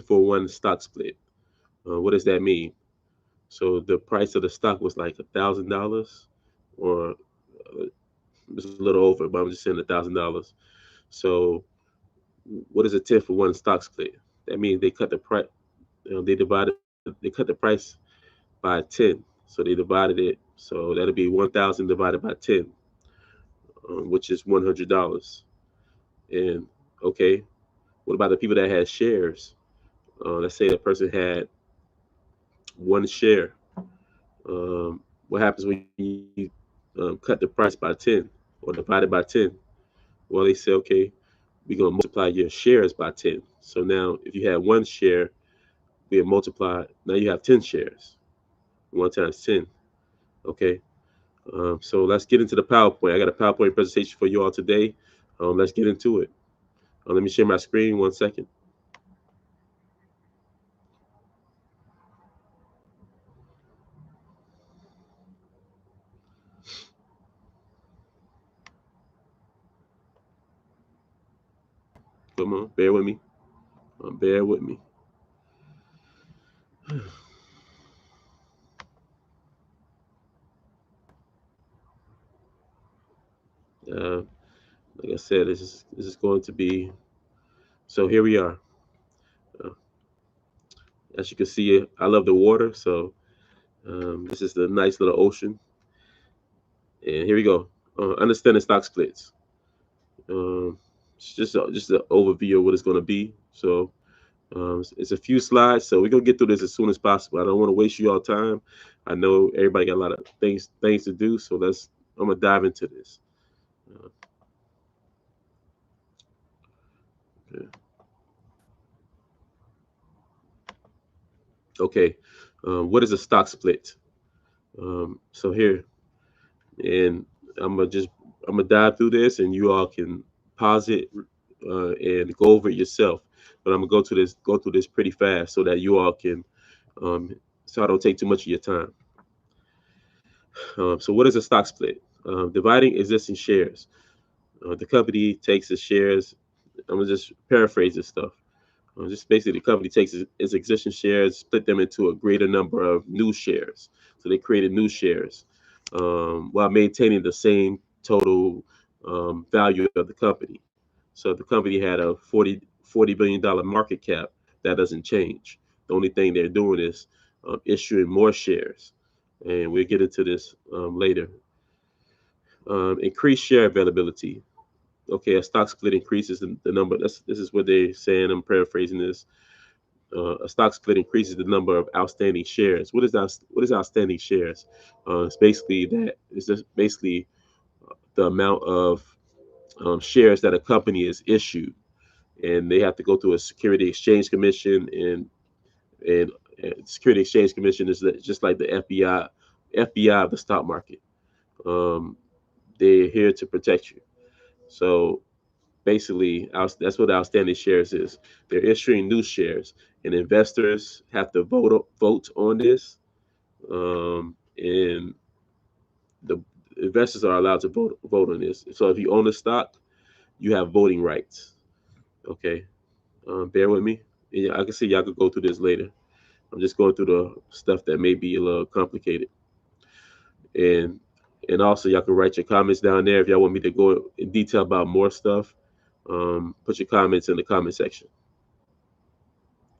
for one stock split. What does that mean? So the price of the stock was like $1,000, or it's a little over, but I'm just saying $1,000. So what is a 10 for one stock split? That means they cut the price. They cut the price by 10. So they divided it. So that'll be 1,000 divided by 10, which is $100. And okay, what about the people that had shares? Let's say that person had one share. What happens when you cut the price by 10 or divide it by 10? Well, they say, okay, we're going to multiply your shares by 10. So now if you had one share, we multiply, now you have 10 shares. 1 times 10. Okay. So let's get into the PowerPoint. I got a PowerPoint presentation for you all today. Let's get into it. Let me share my screen 1 second. Come on, bear with me. Bear with me. Uh, like I said, this is going to be. So here we are. Uh, as you can see, I love the water. So this is the nice little ocean. And here we go. Understanding stock splits. Um, it's just an overview of what it's going to be. So it's a few slides, so we're gonna get through this as soon as possible. I don't want to waste you all time. I know everybody got a lot of things to do, so I'm gonna dive into this. Uh, okay. Okay. What is a stock split? So here, and I'm gonna just I'm gonna dive through this, and you all can pause it and go over it yourself. But I'm gonna go through this pretty fast so that you all can, um, so I don't take too much of your time. So what is a stock split? Dividing existing shares. The company takes its shares. I'm gonna just paraphrase this stuff. Just basically, the company takes its existing shares, split them into a greater number of new shares. So they created new shares while maintaining the same total value of the company. So if the company had a $40 billion market cap, that doesn't change. The only thing they're doing is issuing more shares, and we'll get into this later. Increased share availability. Okay, a stock split increases the number. This is what they're saying. I'm paraphrasing this. A stock split increases the number of outstanding shares. What is that? What is outstanding shares? It's basically that. It's just basically the amount of shares that a company is issued, and they have to go through a Security Exchange Commission, and Security Exchange Commission is just like the FBI of the stock market. Um, they're here to protect you. So basically that's what outstanding shares is. They're issuing new shares, and investors have to vote on this, and the investors are allowed to vote on this. So if you own a stock, you have voting rights. Okay, bear with me. Yeah, I can see y'all could go through this later. I'm just going through the stuff that may be a little complicated, and also y'all can write your comments down there if y'all want me to go in detail about more stuff. Put your comments in the comment section.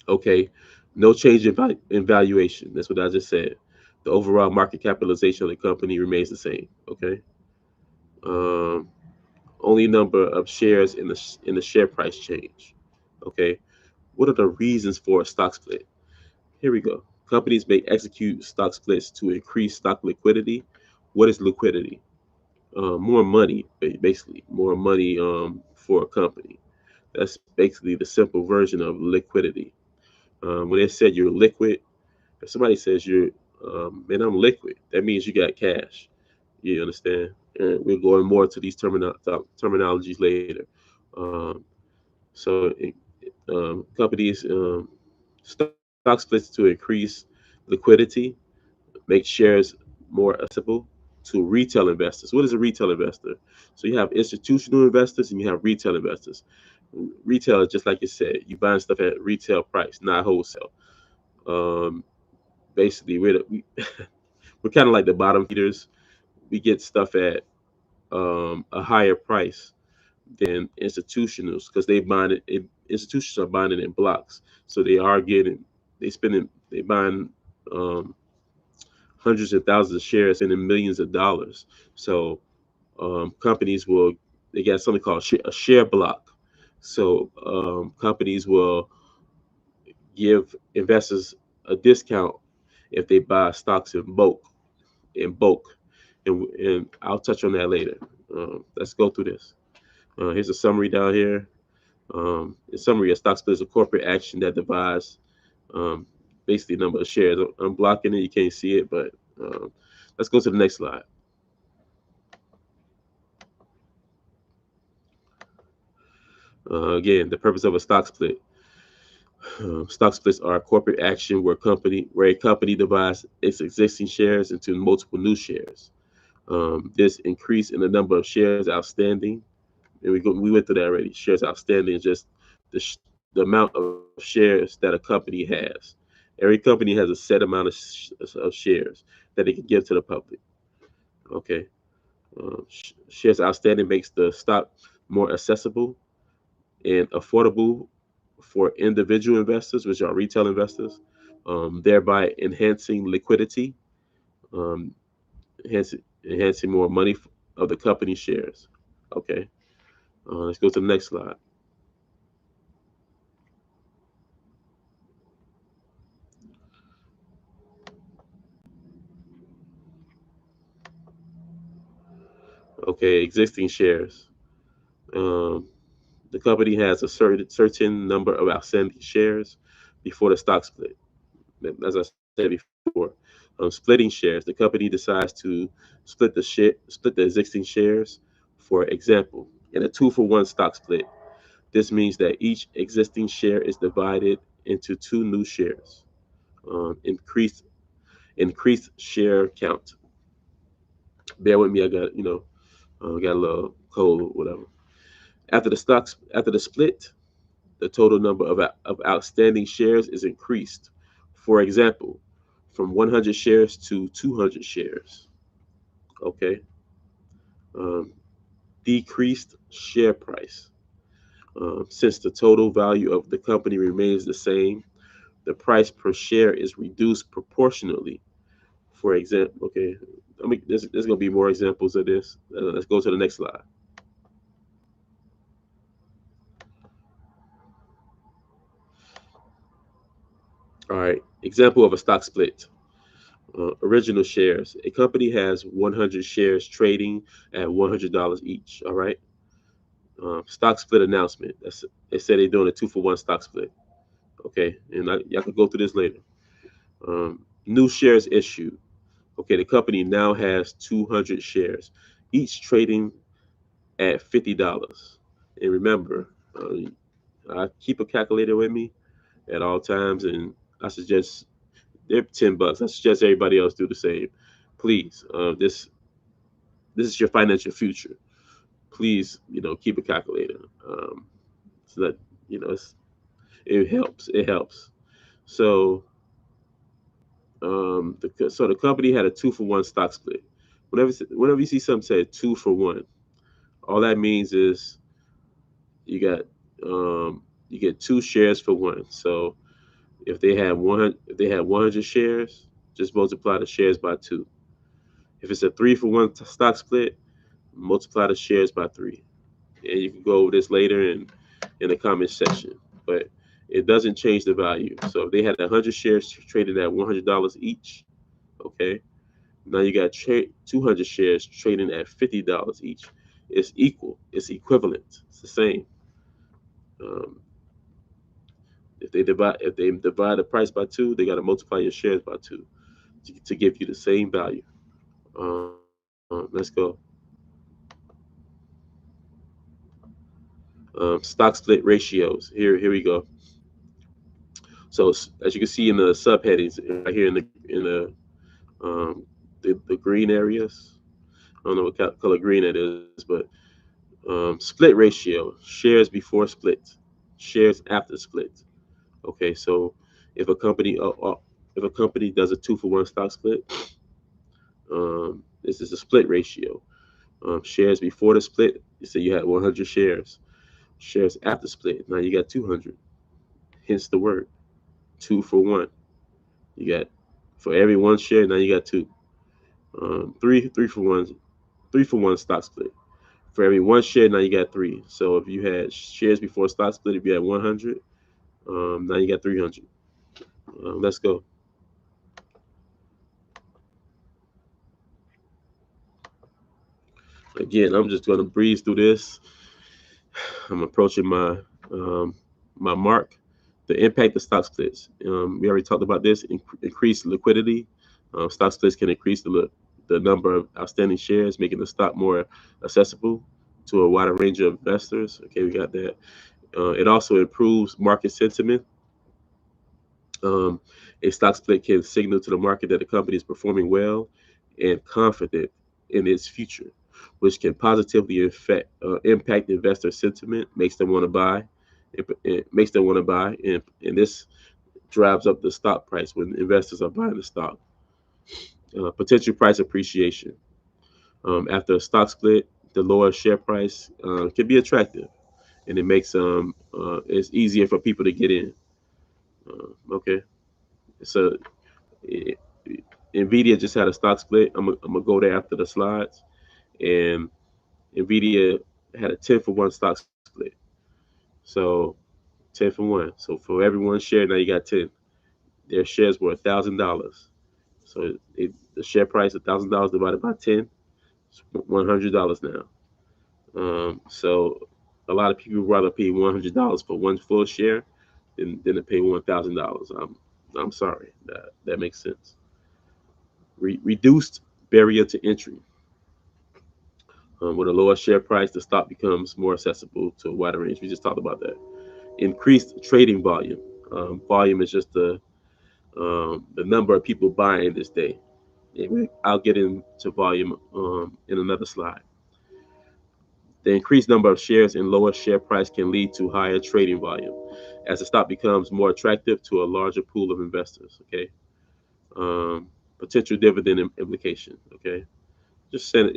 Okay, no change in valuation. That's what I just said. The overall market capitalization of the company remains the same. Okay. Um, only number of shares in the share price change. Okay. What are the reasons for a stock split? Here we go. Companies may execute stock splits to increase stock liquidity. What is liquidity? More money, basically, more money for a company. That's basically the simple version of liquidity. When they said you're liquid, if somebody says man, I'm liquid, that means you got cash. You understand? And we're going more to these terminologies later. Um, so, companies stock splits to increase liquidity, make shares more accessible to retail investors. What is a retail investor? So you have institutional investors and you have retail investors. Retail is just like you said. You buying stuff at retail price, not wholesale. Um, Basically, we're kind of like the bottom feeders. We get stuff at a higher price than institutionals because they buying it. Institutions are buying it in blocks, so they buying um, hundreds of thousands of shares and in millions of dollars. So companies will they got something called a share block. So companies will give investors a discount if they buy stocks in bulk, and I'll touch on that later. Let's go through this. Here's a summary down here. In summary, a stock split is a corporate action that divides um, basically the number of shares. I'm blocking it; you can't see it, but um, let's go to the next slide. Again, the purpose of a stock split. Stock splits are a corporate action where a company divides its existing shares into multiple new shares. This increase in the number of shares outstanding, and we went through that already. Shares outstanding is just the amount of shares that a company has. Every company has a set amount of shares that they can give to the public. Okay, shares outstanding makes the stock more accessible and affordable for individual investors, which are retail investors, thereby enhancing liquidity, um, enhancing more money of the company shares. Okay, let's go to the next slide. Okay, existing shares. Um, the company has a certain number of outstanding shares before the stock split. As I said before, splitting shares, the company decides to split the existing shares. For example, in a 2-for-1 stock split, this means that each existing share is divided into two new shares. Increased share count. Bear with me, I got a little cold or whatever. After the split, the total number of outstanding shares is increased. For example, from 100 shares to 200 shares. Okay. Um, Decreased share price. Since the total value of the company remains the same, the price per share is reduced proportionately. For example, okay, there's going to be more examples of this. Let's go to the next slide. All right, example of a stock split. Original shares. A company has 100 shares trading at $100 each. All right. Stock split announcement. They said they're doing a 2-for-1 stock split. Okay, and y'all can go through this later. New shares issued. Okay, the company now has 200 shares, each trading at $50. And remember, I keep a calculator with me at all times, and I suggest they're $10. I suggest everybody else do the same. Please, this is your financial future. Please, keep a calculator. So that it helps. It helps. So, the company had a 2-for-1 stock split. Whenever you see something say 2-for-1, all that means is you got you get two shares for one. So if they had 100 shares, just multiply the shares by two. If it's a 3-for-1 stock split, multiply the shares by three. And you can go over this later in the comment section. But it doesn't change the value. So if they had 100 shares traded at $100 each, okay, now you got 200 shares trading at $50 each. It's equal. It's equivalent. It's the same. Um, if they divide the price by two, they got to multiply your shares by two to give you the same value. Let's go. Stock split ratios. Here we go. So as you can see in the subheadings right here um, the green areas. I don't know what color green it is, but Split ratio: shares before split, shares after split. Okay, so if a company if a company does a 2-for-1 stock split, this is a split ratio. Shares before the split, you say you had 100 shares. Shares after split, now you got 200. Hence the word 2-for-1. You got for every one share, now you got two. Three for one stock split. For every one share, now you got three. So if you had shares before stock split, if you had 100, now you got 300. Let's go. Again, I'm just going to breeze through this. I'm approaching um, my mark. The impact of stock splits. We already talked about this. Increased liquidity. Stock splits can increase the number of outstanding shares, making the stock more accessible to a wider range of investors. Okay, we got that. It also improves market sentiment. Um, a stock split can signal to the market that the company is performing well and confident in its future, which can positively impact investor sentiment, makes them want to buy. It makes them want to buy, and this drives up the stock price when investors are buying the stock. Potential price appreciation. After a stock split, the lower share price can be attractive, and it makes it's easier for people to get in. Okay, so it, Nvidia just had a stock split. I'm gonna go there after the slides, and Nvidia had a 10-for-1 stock split. So 10-for-1. So for every one share, now you got 10. Their shares were $1,000. So the share price $1,000 divided by 10 is $100 now. So a lot of people rather pay $100 for one full share than to pay $1,000. I'm sorry, that makes sense. Reduced barrier to entry. With a lower share price, the stock becomes more accessible to a wider range. We just talked about that. Increased trading volume. Volume is just the number of people buying this day. I'll get into volume in another slide. The increased number of shares and lower share price can lead to higher trading volume as the stock becomes more attractive to a larger pool of investors. Okay. Potential dividend implication. Okay. Just said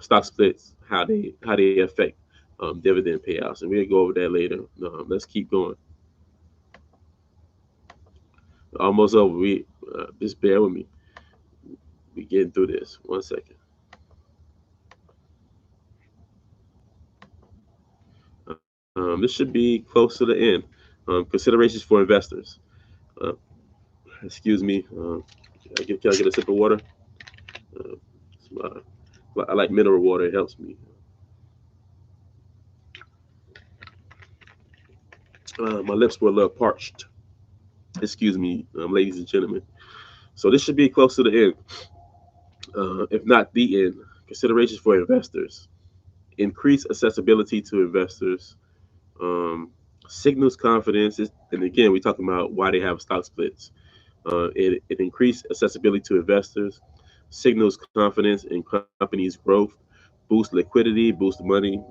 stock splits, how they affect dividend payouts, and we'll go over that later. Let's keep going. Almost over. We just bear with me. We getting through this. 1 second. This should be close to the end. Considerations for investors. Uh, Excuse me. Can I get a sip of water? Uh, I like mineral water. It helps me. My lips were a little parched. Excuse me, ladies and gentlemen. So this should be close to the end, if not the end. Considerations for investors: increase accessibility to investors, um, signals confidence, and again, we're talking about why they have stock splits. It increased accessibility to investors, signals confidence in companies' growth, boost liquidity, boost money,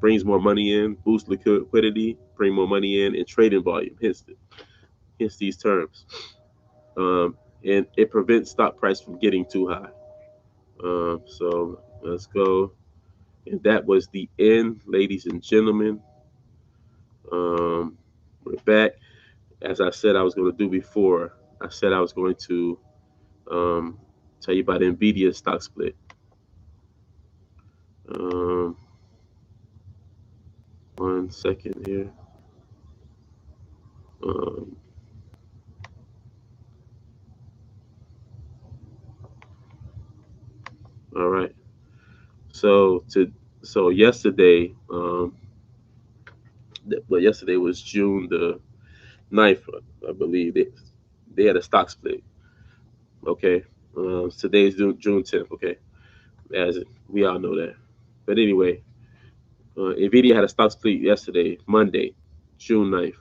brings more money in, boost liquidity, bring more money in, and trading volume. Hence these terms. And it prevents stock price from getting too high. So let's go. And that was the end, ladies and gentlemen. Um, we're back. As I said I was going to do before, I said I was going to um, tell you about Nvidia stock split. Um, 1 second here. Um, all right. So to so yesterday, well, yesterday was June the 9th, I believe. They had a stock split. Okay. Today is June 10th. Okay, as we all know that. But anyway, Nvidia had a stock split yesterday, Monday, June 9th.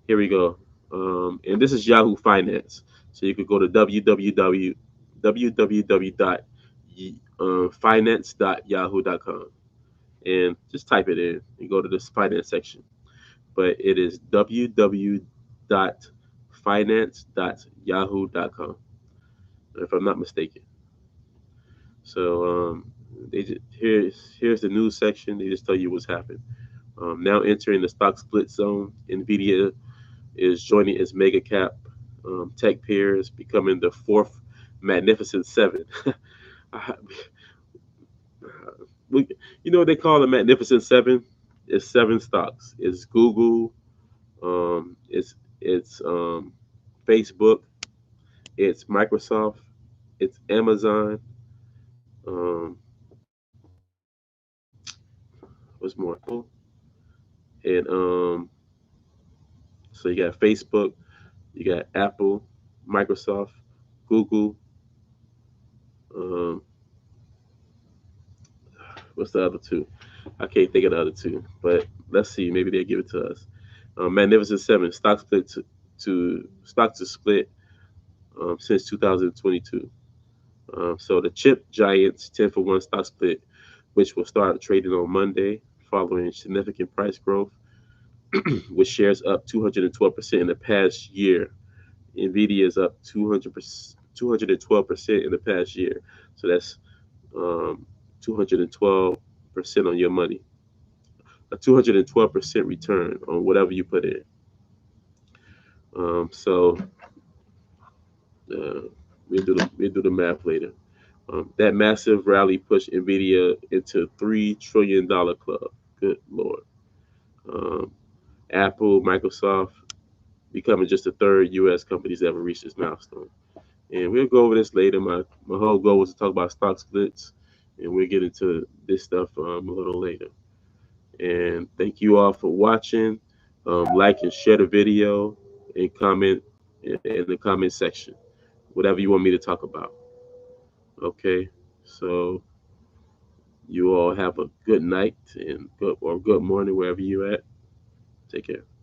Here we go. And this is Yahoo Finance. So you could go to www.finance.yahoo.com. and just type it in and go to this finance section. But it is www.finance.yahoo.com, if I'm not mistaken. So here's the news section. They just tell you what's happened. Now entering the stock split zone, Nvidia is joining its mega cap tech peers, becoming the fourth magnificent seven. we, you know what they call the magnificent seven? It's seven stocks. It's Google, it's Facebook, it's Microsoft, it's Amazon, um, what's more, and so you got Facebook, you got Apple, Microsoft, Google. Um, what's the other two? I can't think of the other two, but let's see. Maybe they'll give it to us. Magnificent Seven stock split to stock to split since 2022. So the chip giants 10 for 1 stock split, which will start trading on Monday following significant price growth, with shares up 212% in the past year. Nvidia is up 212% in the past year. So that's 212% on your money, a 212% return on whatever you put in. So uh, we'll do the math later. That massive rally pushed Nvidia into $3 trillion club. Good lord. Um, Apple, Microsoft becoming just the third U.S. companies to ever reach this milestone. And we'll go over this later. My whole goal was to talk about stock splits, and we'll get into this stuff a little later. And thank you all for watching. Like and share the video, and comment in the comment section whatever you want me to talk about. Okay, so you all have a good night and good morning wherever you're at. Take care.